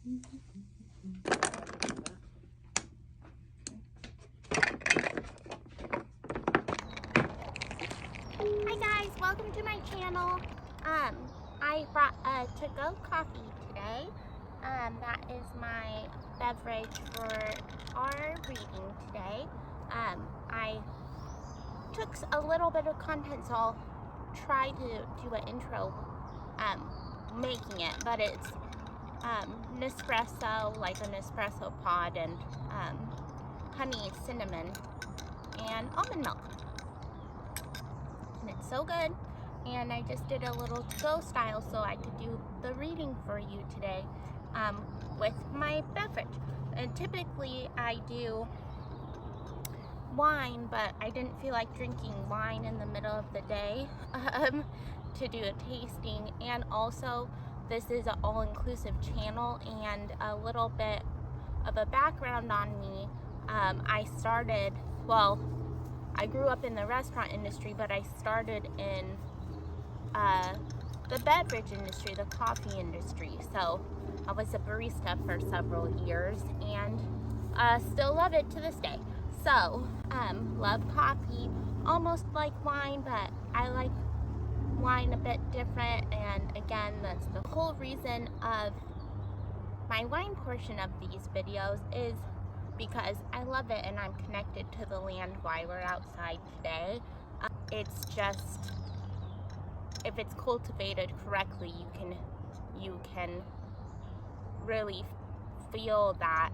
Hi guys, welcome to my channel. I brought a to-go coffee today. That is my beverage for our reading today. I took a little bit of content, so I'll try to do an intro making it, but it's Nespresso, like a Nespresso pod, and honey, cinnamon, and almond milk. And it's so good. And I just did a little to-go style so I could do the reading for you today with my beverage. And typically I do wine, but I didn't feel like drinking wine in the middle of the day to do a tasting. And also, this is an all-inclusive channel, and a little bit of a background on me. I grew up in the restaurant industry, but I started in the beverage industry, the coffee industry. So I was a barista for several years, and still love it to this day. So love coffee, almost like wine, but I like wine a bit different. And again, that's the whole reason of my wine portion of these videos, is because I love it and I'm connected to the land while we're outside today. It's just, if it's cultivated correctly, you can really feel that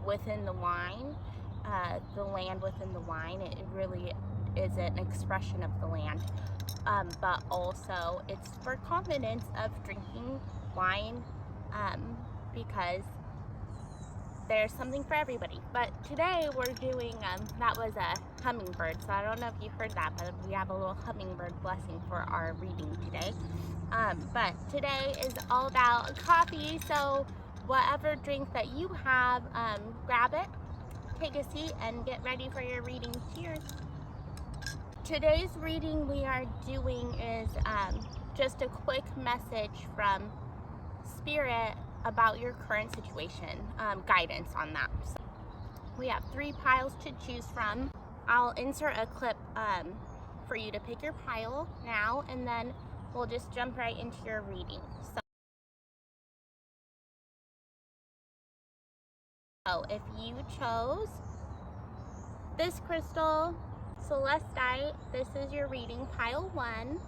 within the wine, the land within the wine. It really is an expression of the land, but also it's for confidence of drinking wine, because there's something for everybody. But today we're doing, that was a hummingbird, so I don't know if you heard that, but we have a little hummingbird blessing for our reading today. But today is all about coffee, so whatever drink that you have, grab it, take a seat, and get ready for your reading. Cheers. Today's reading we are doing is just a quick message from Spirit about your current situation, guidance on that. So we have 3 piles to choose from. I'll insert a clip for you to pick your pile now, and then we'll just jump right into your reading. So if you chose this crystal, Celestite, this is your reading, pile 1.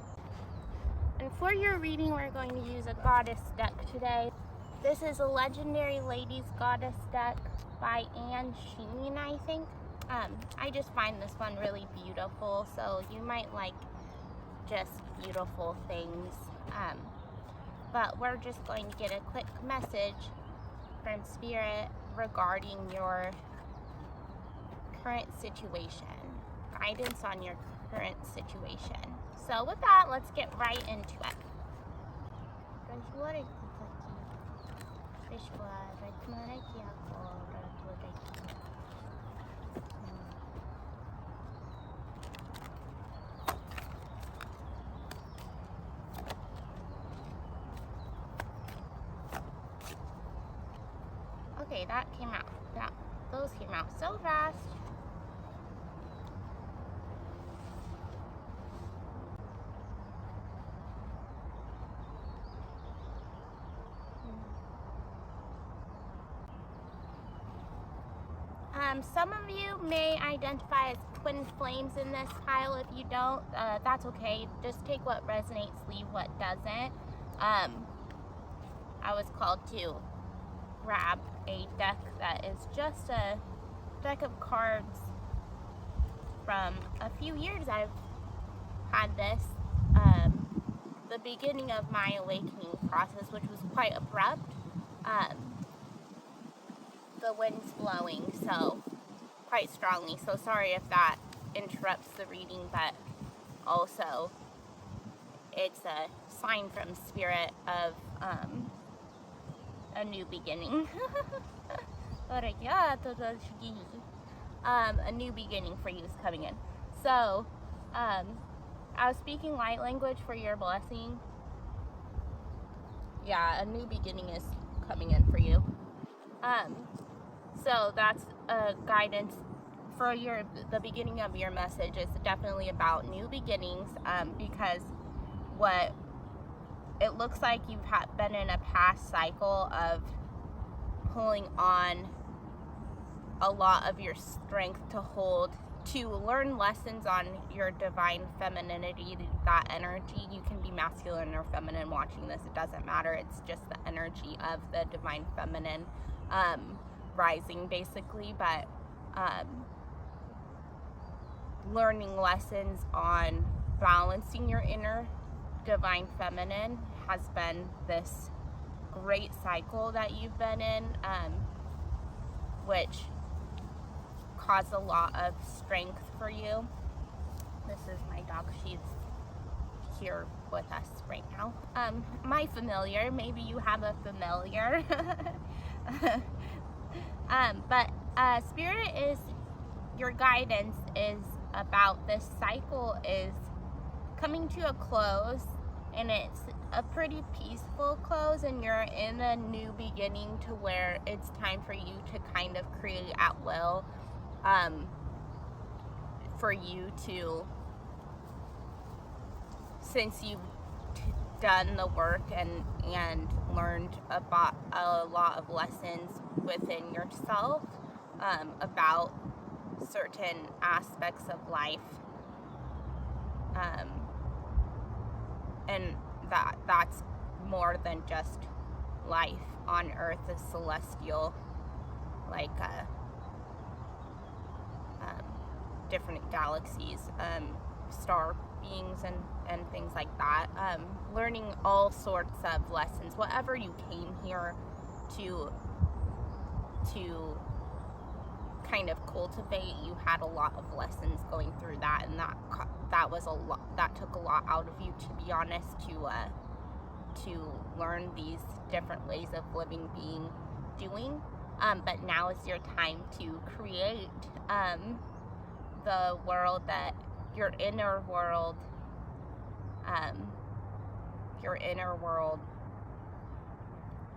And for your reading, we're going to use a goddess deck today. This is a Legendary Ladies Goddess deck by Anne Sheen, I think. I just find this one really beautiful, so you might like just beautiful things. But we're just going to get a quick message from Spirit regarding your current situation. Guidance on your current situation. So with that, let's get right into it. Okay, that came out. Those came out so fast. Some of you may identify as twin flames in this pile. If you don't, that's okay. Just take what resonates, leave what doesn't. I was called to grab a deck that is just a deck of cards from a few years I've had this. The beginning of my awakening process, which was quite abrupt. The wind's blowing so quite strongly, so sorry if that interrupts the reading, but also it's a sign from Spirit of a new beginning. A new beginning for you is coming in. So I was speaking light language for your blessing. Yeah, a new beginning is coming in for you. So that's guidance for the beginning of your message is definitely about new beginnings, because what it looks like you've been in a past cycle of pulling on a lot of your strength to learn lessons on your divine femininity, that energy. You can be masculine or feminine watching this, it doesn't matter. It's just the energy of the divine feminine rising basically, but learning lessons on balancing your inner divine feminine has been this great cycle that you've been in, which caused a lot of strength for you. This is my dog. She's here with us right now. My familiar, maybe you have a familiar. But Spirit is, your guidance is about this cycle is coming to a close, and it's a pretty peaceful close, and you're in a new beginning to where it's time for you to kind of create at will, for you to, since you've done the work and learned about a lot of lessons within yourself, about certain aspects of life, and that's more than just life on earth, the celestial, like different galaxies, star beings and things like that, learning all sorts of lessons, whatever you came here to kind of cultivate. You had a lot of lessons going through that, and that was a lot, that took a lot out of you, to be honest, to learn these different ways of living, being, doing, but now is your time to create the world that your inner world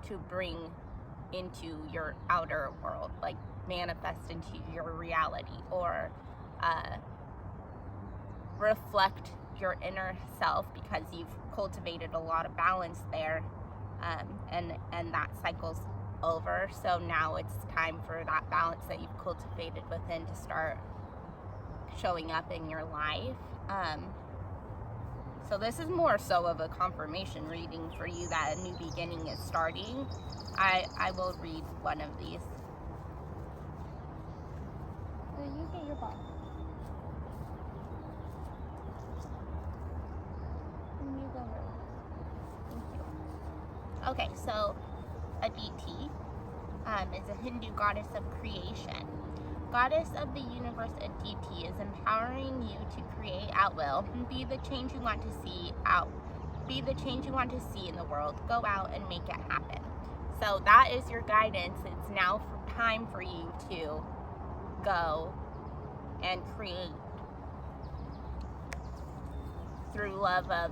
to bring into your outer world, like manifest into your reality, or reflect your inner self, because you've cultivated a lot of balance there, and that cycle's over. So now it's time for that balance that you've cultivated within to start showing up in your life. So this is more so of a confirmation reading for you that a new beginning is starting. I will read one of these. You get your ball. And you go over. Thank you. Okay, so Aditi is a Hindu goddess of creation. Goddess of the universe, Aditi is empowering you to create at will and be the change you want to see Be the change you want to see in the world. Go out and make it happen. So that is your guidance. It's now time for you to go and create through love of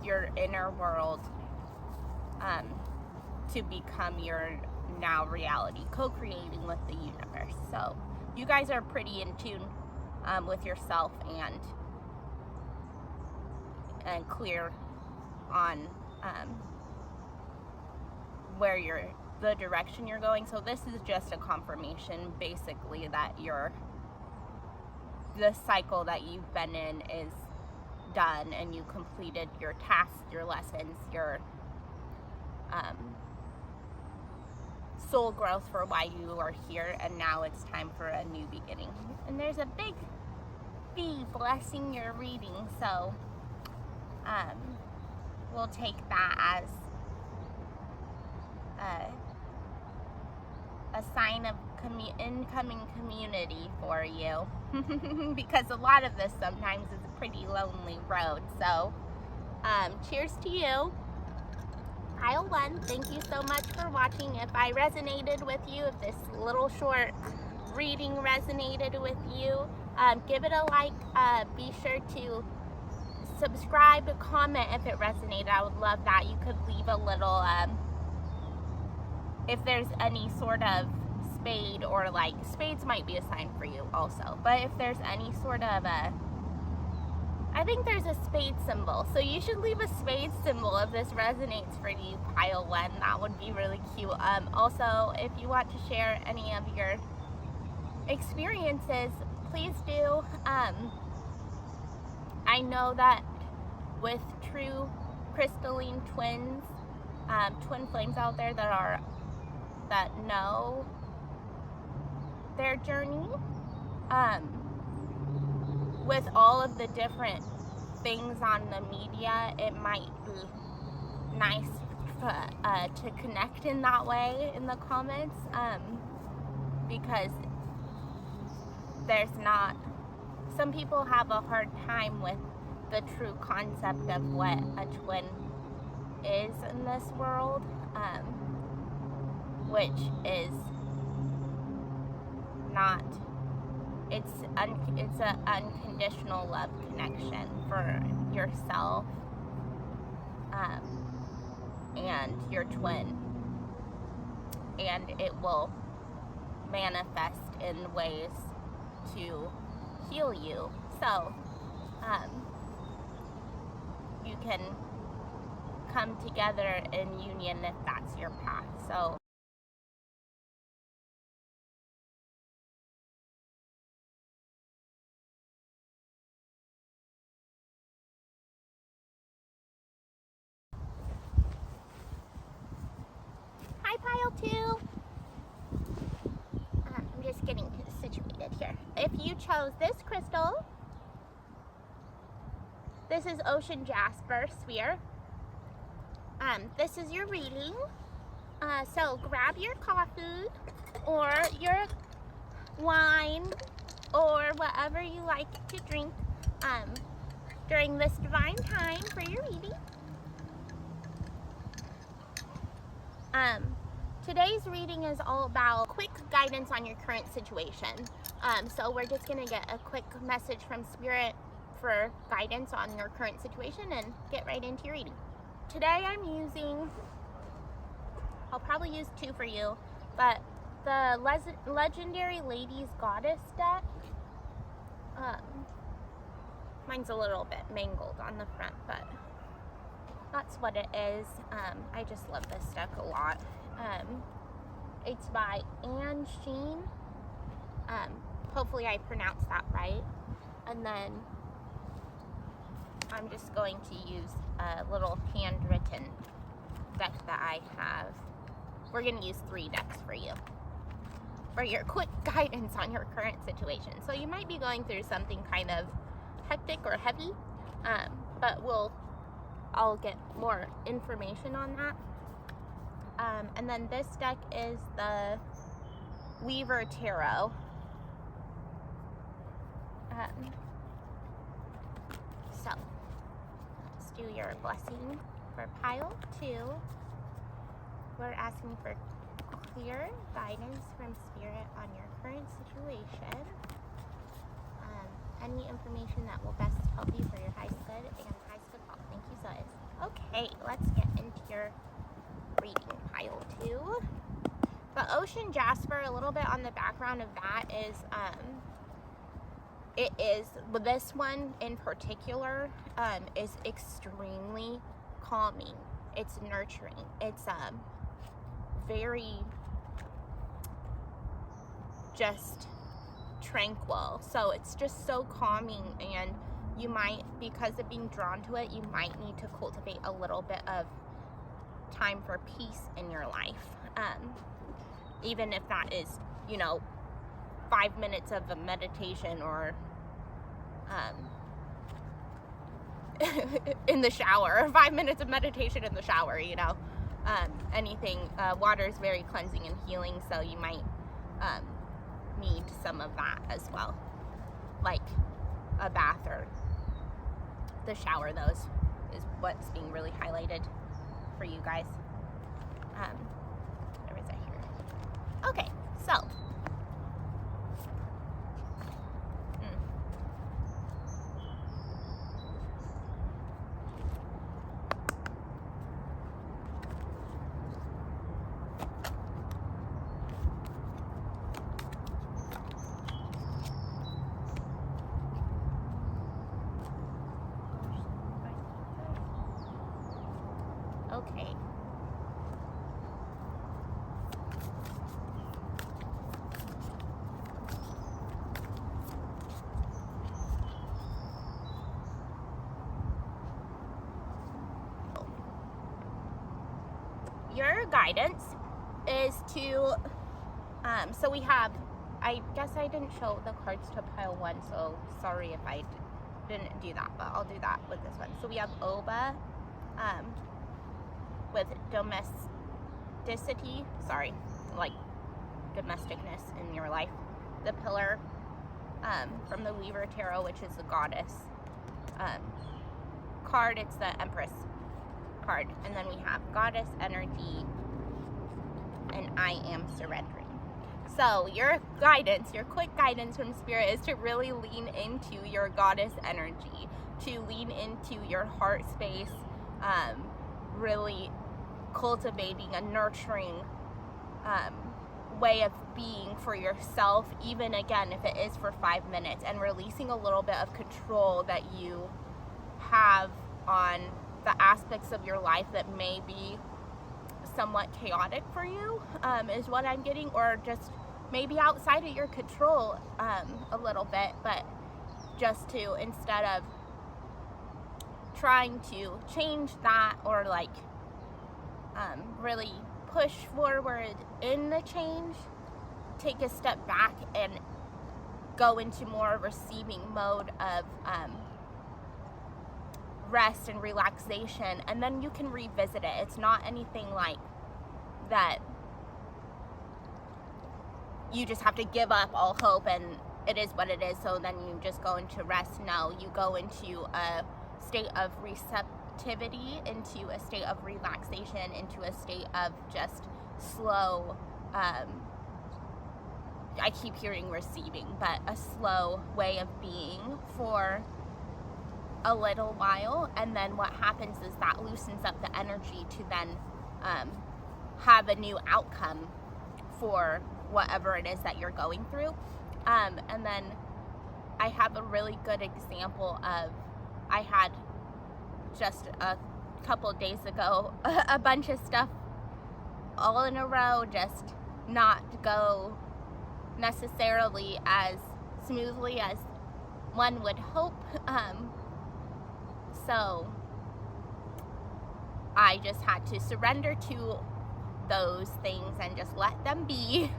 your inner world, to become your now reality, co-creating with the universe. So you guys are pretty in tune with yourself and clear on where the direction you're going. So this is just a confirmation basically that the cycle that you've been in is done, and you completed your tasks, your lessons, your soul growth for why you are here, and now it's time for a new beginning. And there's a big bee blessing your reading, so we'll take that as a sign of incoming community for you, because a lot of this sometimes is a pretty lonely road. So cheers to you. Pile 1, thank you so much for watching. If I resonated with you, if this little short reading resonated with you, give it a like. Be sure to subscribe, comment if it resonated. I would love that. You could leave a little if there's any sort of spade, or like spades might be a sign for you also, but if there's any sort of I think there's a spade symbol, so you should leave a spade symbol if this resonates for you, pile 1. That would be really cute. Also, if you want to share any of your experiences, please do. I know that with true crystalline twins, twin flames out there that know their journey, with all of the different things on the media, it might be nice to connect in that way in the comments, because there's not, some people have a hard time with the true concept of what a twin is in this world, which is not, it's an unconditional love connection for yourself and your twin, and it will manifest in ways to heal you. So you can come together in union if that's your path. So hi, pile 2. I'm just getting situated here. If you chose this crystal, this is Ocean Jasper sphere. This is your reading. So grab your coffee or your wine or whatever you like to drink during this divine time for your reading. Today's reading is all about quick guidance on your current situation. So we're just going to get a quick message from Spirit for guidance on your current situation and get right into your reading. Today I'm using, I'll probably use 2 for you, but the Legendary Ladies Goddess deck. Mine's a little bit mangled on the front, but that's what it is. I just love this deck a lot. It's by Anne Sheen. Hopefully I pronounced that right. And then I'm just going to use a little handwritten deck that I have. We're going to use 3 decks for you, for your quick guidance on your current situation. So you might be going through something kind of hectic or heavy, but I'll get more information on that. And then this deck is the Weaver Tarot. So let's do your blessing for pile 2. We're asking for clear guidance from Spirit on your current situation. Any information that will best help you for your highest good and highest good health. Thank you, so okay, let's get into your reading, pile 2. The Ocean Jasper, a little bit on the background of that is, this one in particular, is extremely calming. It's nurturing. It's very just tranquil. So it's just so calming, and you might, because of being drawn to it, you might need to cultivate a little bit of time for peace in your life. Even if that is, 5 minutes of a meditation, or in the shower, 5 minutes of meditation in the shower, anything. Water is very cleansing and healing, so you might need some of that as well, like a bath or the shower. Those is what's being really highlighted for you guys. Where is it here? Okay, so your guidance is to, so we have, I guess I didn't show the cards to pile 1, so sorry if I didn't do that, but I'll do that with this one. So we have Oba, with domesticity, like domesticness in your life. The Pillar, from the Weaver Tarot, which is the goddess card. It's the Empress card. And then we have Goddess Energy and I Am Surrendering. So your guidance, your quick guidance from Spirit is to really lean into your goddess energy, to lean into your heart space, really cultivating a nurturing way of being for yourself, even again if it is for 5 minutes, and releasing a little bit of control that you have on the aspects of your life that may be somewhat chaotic for you, is what I'm getting, or just maybe outside of your control a little bit, but just to, instead of trying to change that or like really push forward in the change, take a step back and go into more receiving mode of rest and relaxation, and then you can revisit it. It's not anything like that you just have to give up all hope and it is what it is, so then you just go into rest. No, you go into a state of receptivity, into a state of relaxation, into a state of just slow, I keep hearing receiving, but a slow way of being for a little while. And then what happens is that loosens up the energy to then have a new outcome for whatever it is that you're going through. And then I have a really good example of, I had just a couple days ago a bunch of stuff all in a row just not go necessarily as smoothly as one would hope. So I just had to surrender to those things and just let them be.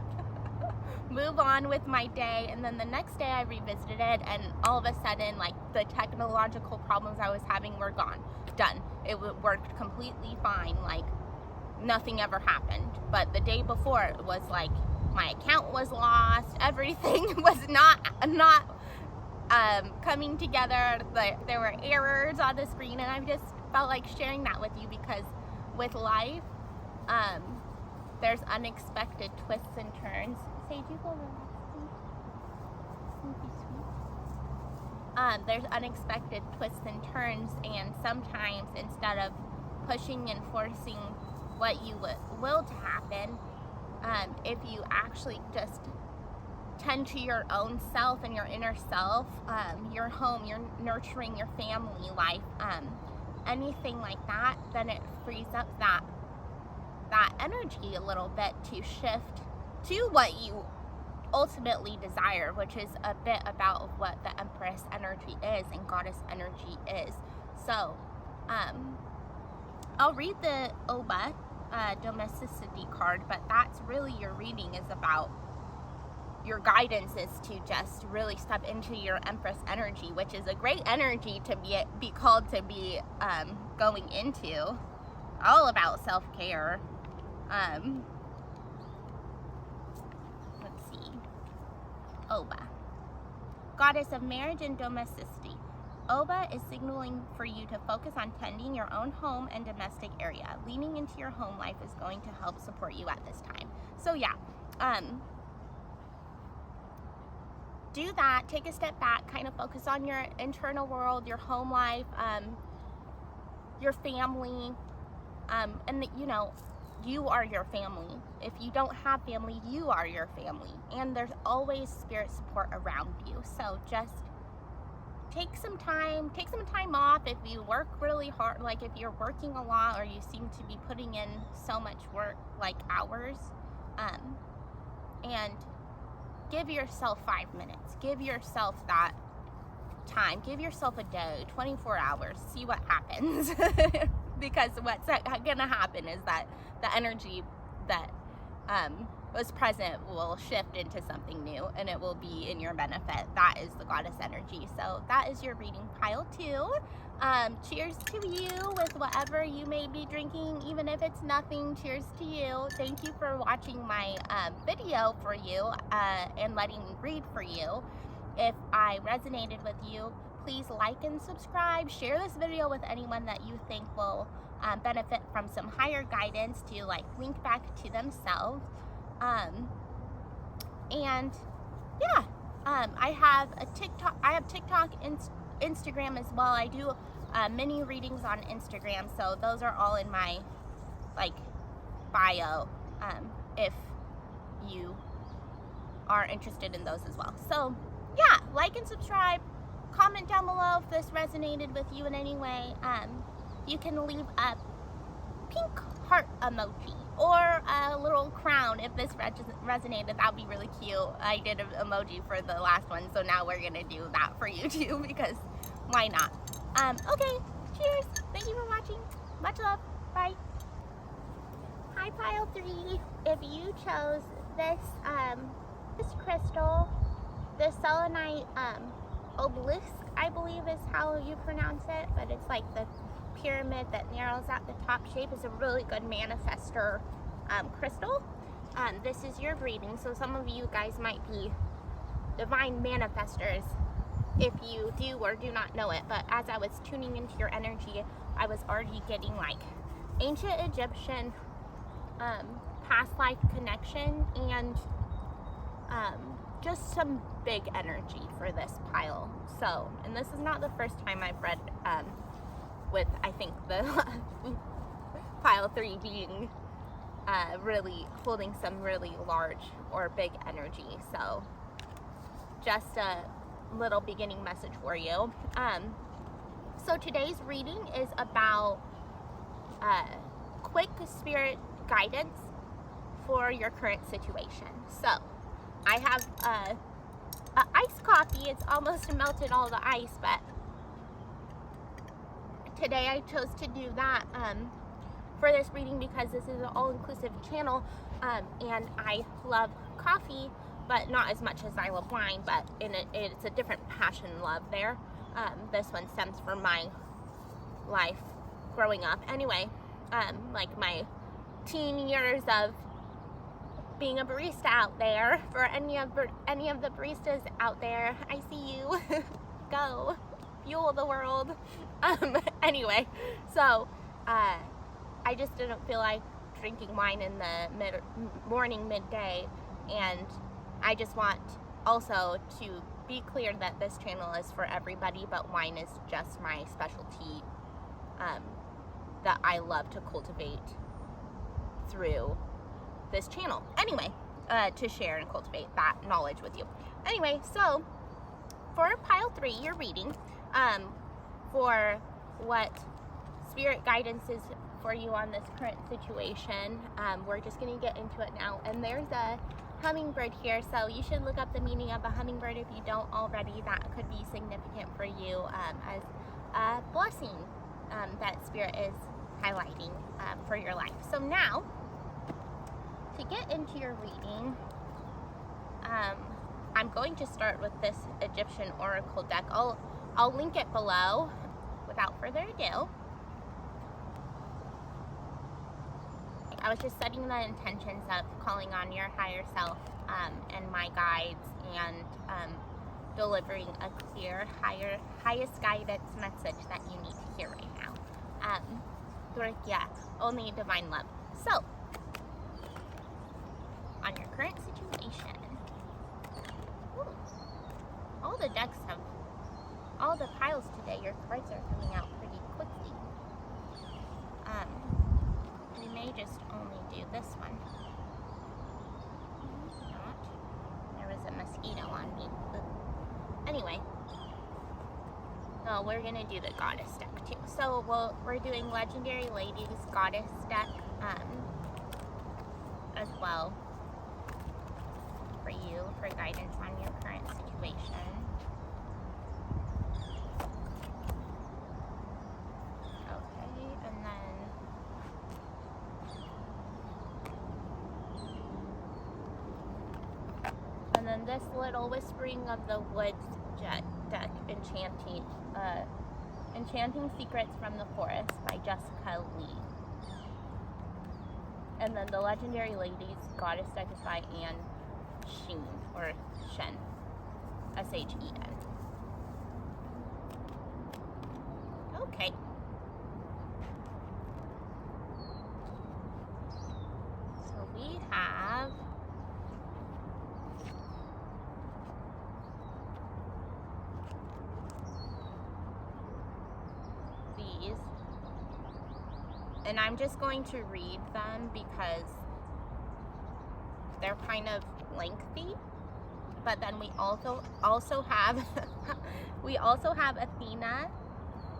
Move on with my day, and then the next day I revisited it, and all of a sudden, like, the technological problems I was having were gone. Done. It worked completely fine, like nothing ever happened. But the day before, it was like my account was lost, everything was not coming together, there were errors on the screen, and I just felt like sharing that with you, because with life, there's unexpected twists and turns. Say, do you go relaxing? Sweet. There's unexpected twists and turns, and sometimes instead of pushing and forcing what you will to happen, if you actually just tend to your own self and your inner self, your home, your nurturing, your family life, anything like that, then it frees up that energy a little bit to shift to what you ultimately desire, which is a bit about what the Empress energy is and Goddess energy is. So I'll read the Oba domesticity card, but that's really your reading is about. Your guidance is to just really step into your Empress energy, which is a great energy to be called to be going into. All about self-care. Let's see. Oba. Goddess of marriage and domesticity. Oba is signaling for you to focus on tending your own home and domestic area. Leaning into your home life is going to help support you at this time. So yeah, do that. Take a step back, kind of focus on your internal world, your home life, your family, and that, you know, you are your family. If you don't have family, you are your family, and there's always spirit support around you. So just take some time off. If you work really hard, like if you're working a lot or you seem to be putting in so much work, like hours, and give yourself 5 minutes. Give yourself that time. Give yourself a day, 24 hours. See what happens. because what's gonna happen is that the energy that was present will shift into something new, and it will be in your benefit. That is the goddess energy. So that is your reading, pile 2. Cheers to you with whatever you may be drinking, even if it's nothing. Cheers to you. Thank you for watching my video for you and letting me read for you. If I resonated with you, please like and subscribe. Share this video with anyone that you think will benefit from some higher guidance to like link back to themselves. And yeah, I have a TikTok. I have TikTok and Instagram as well. I do mini readings on Instagram, so those are all in my like bio. If you are interested in those as well. So yeah, like and subscribe. Comment down below if this resonated with you in any way. You can leave a pink heart emoji or a little crown if this resonated. That would be really cute. I did an emoji for the last one, so now we're gonna do that for you too, because why not? Okay, cheers. Thank you for watching. Much love. Bye. Hi, pile 3. If you chose this crystal, the selenite obelisk, I believe is how you pronounce it, but it's like the pyramid that narrows out the top shape, is a really good manifester crystal. This is your reading, so some of you guys might be divine manifestors if you do or do not know it, but as I was tuning into your energy, I was already getting like ancient Egyptian past life connection and just some big energy for this pile. So, and this is not the first time I've read with, I think, the pile 3 being really holding some really large or big energy. So just a little beginning message for you. So today's reading is about quick spirit guidance for your current situation. So I have a iced coffee. It's almost melted all the ice, but today I chose to do that for this reading because this is an all-inclusive channel, and I love coffee, but not as much as I love wine, but it's a different passion love there. This one stems from my life growing up. Anyway, like my teen years of being a barista out there. For any of the baristas out there, I see you. Go fuel the world. Anyway, so I just didn't feel like drinking wine in the morning, midday, and I just want also to be clear that this channel is for everybody, but wine is just my specialty that I love to cultivate through this channel. Anyway, to share and cultivate that knowledge with you. Anyway, so for pile 3, you're reading for what spirit guidance is for you on this current situation. We're just going to get into it now. And there's a hummingbird here, so you should look up the meaning of a hummingbird if you don't already. That could be significant for you as a blessing that spirit is highlighting for your life. So now, to get into your reading, I'm going to start with this Egyptian oracle deck. I'll link it below. Without further ado, I was just setting the intentions of calling on your higher self and my guides, and delivering a clear, highest guidance message that you need to hear right now. Yeah, only divine love. So, on your current situation, all the decks have, all the piles today, your cards are coming out pretty quickly. We may just only do this one. Not. There was a mosquito on me. Anyway, so we're gonna do the goddess deck too. So we're doing Legendary Ladies Goddess deck as well for you, for guidance on your current situation. Okay, and then then this little Whispering of the Woods deck, Enchanting Secrets from the Forest by Jessica Lee. And then the Legendary Ladies Goddess deck is by Anne Sheen, or Shen, S-H-E-N. Okay. So we have these, and I'm just going to read them because they're kind of lengthy. But then we also have we also have Athena,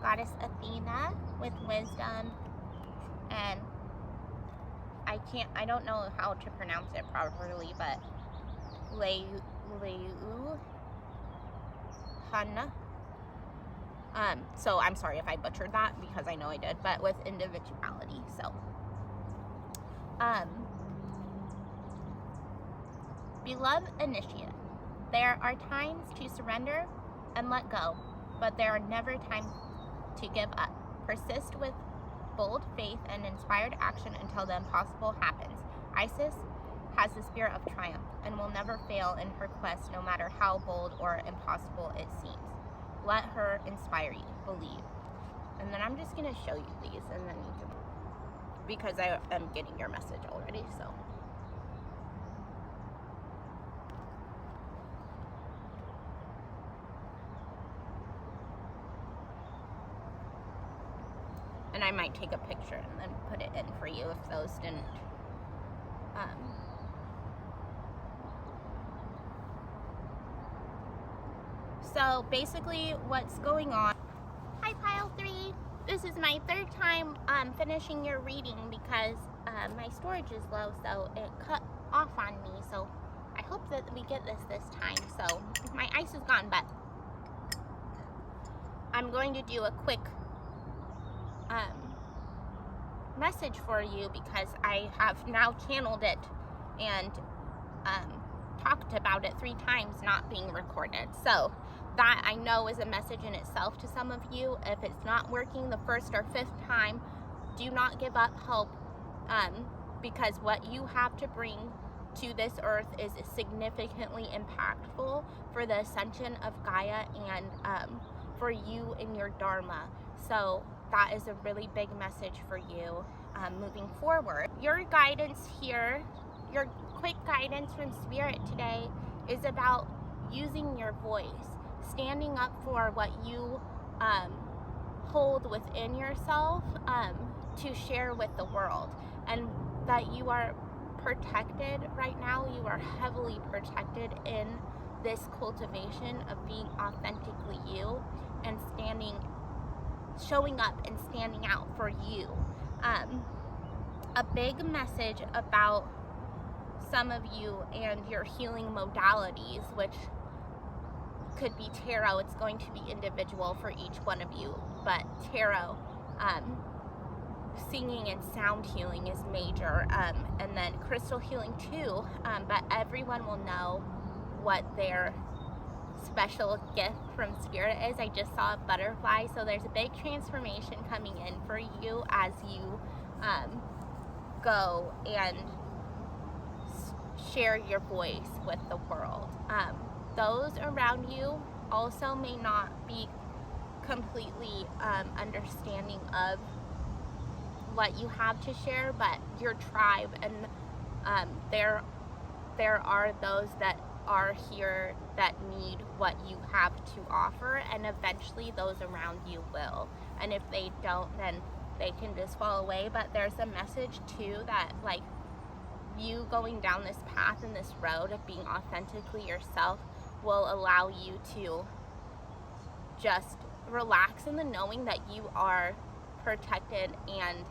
Goddess Athena with wisdom, and I don't know how to pronounce it properly, but Leu Hanna. So I'm sorry if I butchered that, because I know I did, but with individuality. So beloved initiate, there are times to surrender and let go, but there are never times to give up. Persist with bold faith and inspired action until the impossible happens. Isis has the spirit of triumph and will never fail in her quest, no matter how bold or impossible it seems. Let her inspire you. Believe. And then I'm just going to show you these, and then you can, because I am getting your message already, so. And I might take a picture and then put it in for you if those didn't. So basically what's going on. Hi Pile 3. This is my third time finishing your reading because my storage is low, so it cut off on me. So I hope that we get this time. So my ice is gone, but I'm going to do a quick message for you because I have now channeled it and talked about it 3 times not being recorded. So that I know is a message in itself to some of you. If it's not working the 1st or 5th time, do not give up hope, because what you have to bring to this earth is significantly impactful for the ascension of Gaia and for you in your Dharma. So that is a really big message for you moving forward. Your guidance here, your quick guidance from Spirit today is about using your voice, standing up for what you hold within yourself to share with the world, and that you are protected right now. You are heavily protected in this cultivation of being authentically you and showing up and standing out for you. A big message about some of you and your healing modalities, which could be tarot. It's going to be individual for each one of you, but tarot, singing and sound healing is major, and then crystal healing too, but everyone will know what their special gift from Spirit is. I just saw a butterfly, so there's a big transformation coming in for you as you go and share your voice with the world. Those around you also may not be completely understanding of what you have to share, but your tribe, and there are those that are here that need what you have to offer, and eventually those around you will. And if they don't, then they can just fall away. But there's a message too that, like, you going down this path and this road of being authentically yourself will allow you to just relax in the knowing that you are protected and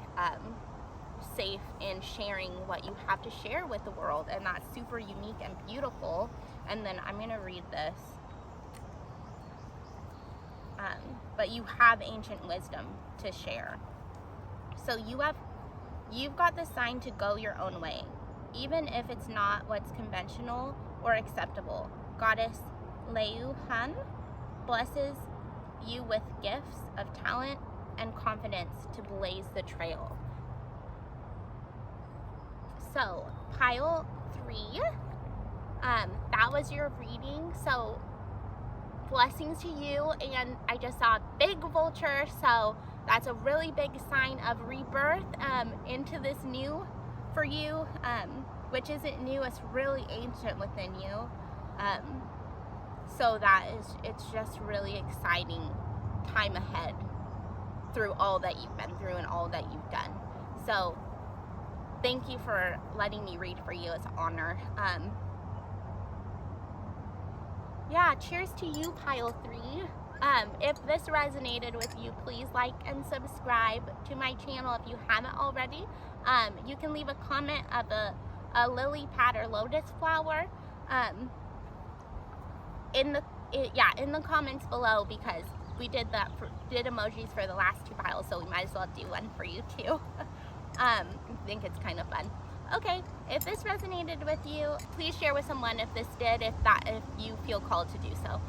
safe in sharing what you have to share with the world, and that's super unique and beautiful. And then I'm gonna read this, but you have ancient wisdom to share. So you've got the sign to go your own way. even if it's not what's conventional or acceptable. Goddess Leu-Han blesses you with gifts of talent and confidence to blaze the trail. So, pile 3, that was your reading. So, blessings to you, and I just saw a big vulture, so that's a really big sign of rebirth into this new for you, which isn't new, it's really ancient within you. So it's just really exciting time ahead through all that you've been through and all that you've done. So thank you for letting me read for you. It's an honor. Yeah, cheers to you, pile 3. If this resonated with you, please like and subscribe to my channel if you haven't already. You can leave a comment of a lily pad or lotus flower in the comments below, because we did emojis for the last 2 piles, so we might as well do one for you too. I think it's kind of fun. Okay, if this resonated with you, please share with someone if this did, if you feel called to do so.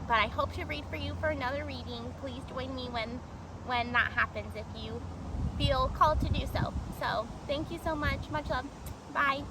But I hope to read for you for another reading. Please join me when that happens if you feel called to do so. So thank you so much. Much love. Bye.